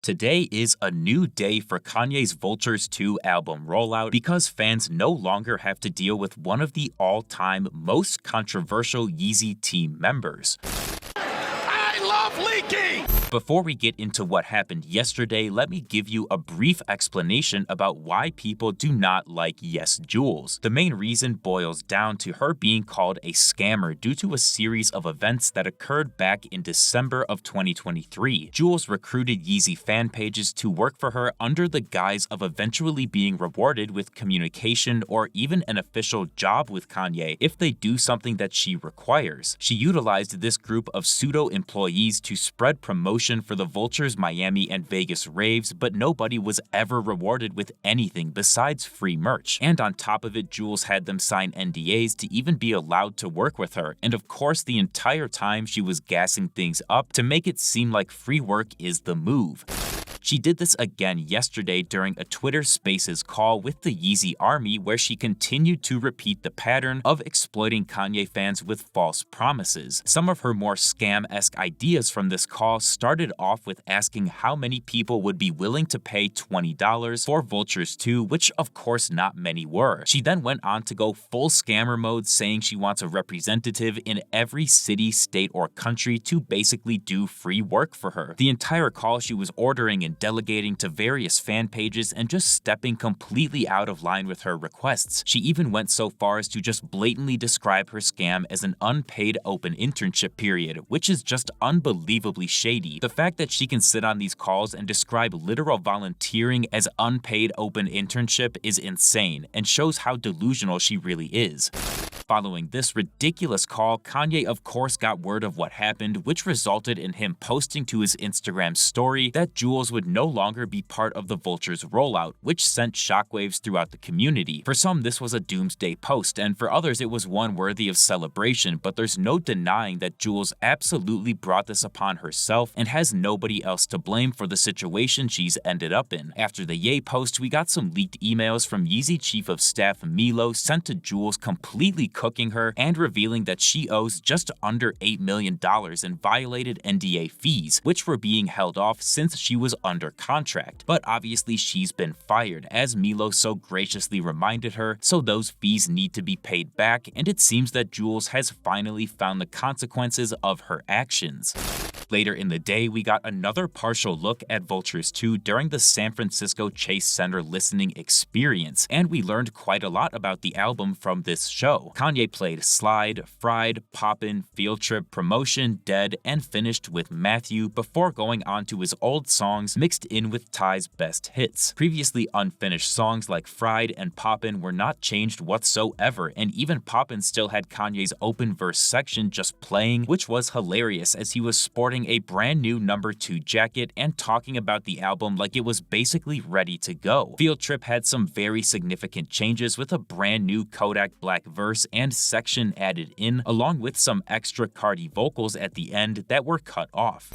Today is a new day for Kanye's Vultures 2 album Rollout because fans no longer have to deal with one of the all-time most controversial Yeezy team members. I love leaking! Before we get into what happened yesterday, let me give you a brief explanation about why people do not like Yes Jules. The main reason boils down to her being called a scammer due to a series of events that occurred back in December of 2023. Jules recruited Yeezy fan pages to work for her under the guise of eventually being rewarded with communication or even an official job with Kanye if they do something that she requires. She utilized this group of pseudo-employees to spread promotion for the Vultures Miami and Vegas raves, but nobody was ever rewarded with anything besides free merch. And on top of it, Jules had them sign NDAs to even be allowed to work with her, and of course the entire time she was gassing things up to make it seem like free work is the move. She did this again yesterday during a Twitter Spaces call with the Yeezy Army where she continued to repeat the pattern of exploiting Kanye fans with false promises. Some of her more scam-esque ideas from this call started off with asking how many people would be willing to pay $20 for Vultures 2, which of course not many were. She then went on to go full scammer mode, saying she wants a representative in every city, state, or country to basically do free work for her. The entire call she was ordering and delegating to various fan pages and just stepping completely out of line with her requests. She even went so far as to just blatantly describe her scam as an unpaid open internship period, which is just unbelievably shady. The fact that she can sit on these calls and describe literal volunteering as unpaid open internship is insane and shows how delusional she really is. Following this ridiculous call, Kanye of course got word of what happened, which resulted in him posting to his Instagram story that Jules would no longer be part of the Vultures rollout, which sent shockwaves throughout the community. For some, this was a doomsday post, and for others it was one worthy of celebration, but there's no denying that Jules absolutely brought this upon herself and has nobody else to blame for the situation she's ended up in. After the Ye post, we got some leaked emails from Yeezy Chief of Staff Milo sent to Jules completely cooking her and revealing that she owes just under $8 million in violated NDA fees, which were being held off since she was under contract. But obviously she's been fired, as Milo so graciously reminded her, so those fees need to be paid back, and it seems that Jules has finally found the consequences of her actions. Later in the day, we got another partial look at Vultures 2 during the San Francisco Chase Center listening experience, and we learned quite a lot about the album from this show. Kanye played Slide, Fried, Poppin', Field Trip, Promotion, Dead, and finished with Matthew before going on to his old songs mixed in with Ty's best hits. Previously unfinished songs like Fried and Poppin' were not changed whatsoever, and even Poppin' still had Kanye's open verse section just playing, which was hilarious as he was sporting a brand new number 2 jacket and talking about the album like it was basically ready to go. Field Trip had some very significant changes with a brand new Kodak Black verse and section added in, along with some extra Cardi vocals at the end that were cut off.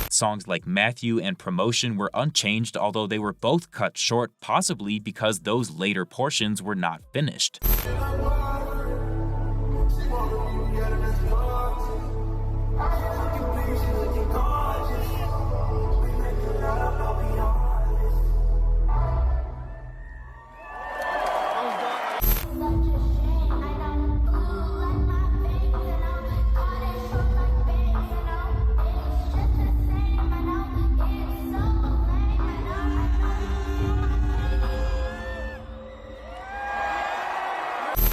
Songs like Matthew and Promotion were unchanged, although they were both cut short, possibly because those later portions were not finished.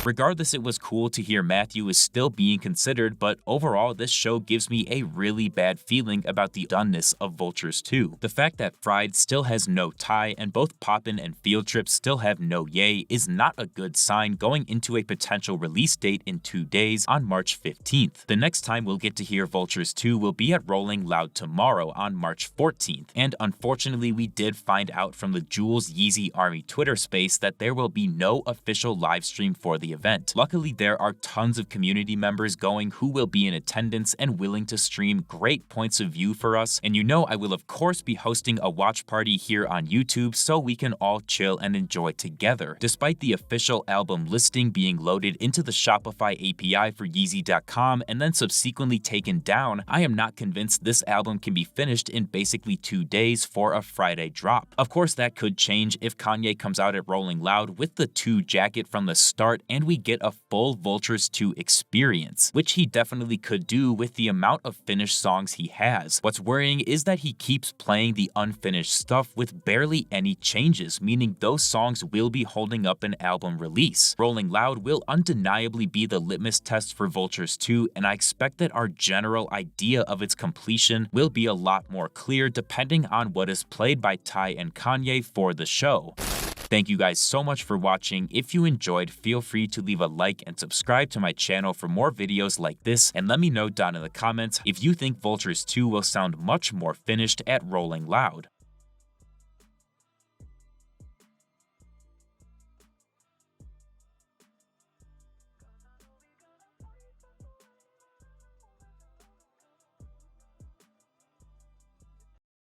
Regardless, it was cool to hear Matthew is still being considered, but overall, this show gives me a really bad feeling about the doneness of Vultures 2. The fact that Fried still has no Ty and both Poppin' and Field Trip still have no Ye is not a good sign going into a potential release date in 2 days on March 15th. The next time we'll get to hear Vultures 2 will be at Rolling Loud tomorrow on March 14th, and unfortunately we did find out from the Jules Yeezy Army Twitter space that there will be no official live stream for the event. Luckily, there are tons of community members going who will be in attendance and willing to stream great points of view for us, and you know I will of course be hosting a watch party here on YouTube so we can all chill and enjoy together. Despite the official album listing being loaded into the Shopify API for Yeezy.com and then subsequently taken down, I am not convinced this album can be finished in basically 2 days for a Friday drop. Of course, that could change if Kanye comes out at Rolling Loud with the 2 jacket from the start and we get a full Vultures 2 experience, which he definitely could do with the amount of finished songs he has. What's worrying is that he keeps playing the unfinished stuff with barely any changes, meaning those songs will be holding up an album release. Rolling Loud will undeniably be the litmus test for Vultures 2, and I expect that our general idea of its completion will be a lot more clear depending on what is played by Ty and Kanye for the show. Thank you guys so much for watching. If you enjoyed, feel free to leave a like and subscribe to my channel for more videos like this, and let me know down in the comments if you think Vultures 2 will sound much more finished at Rolling Loud.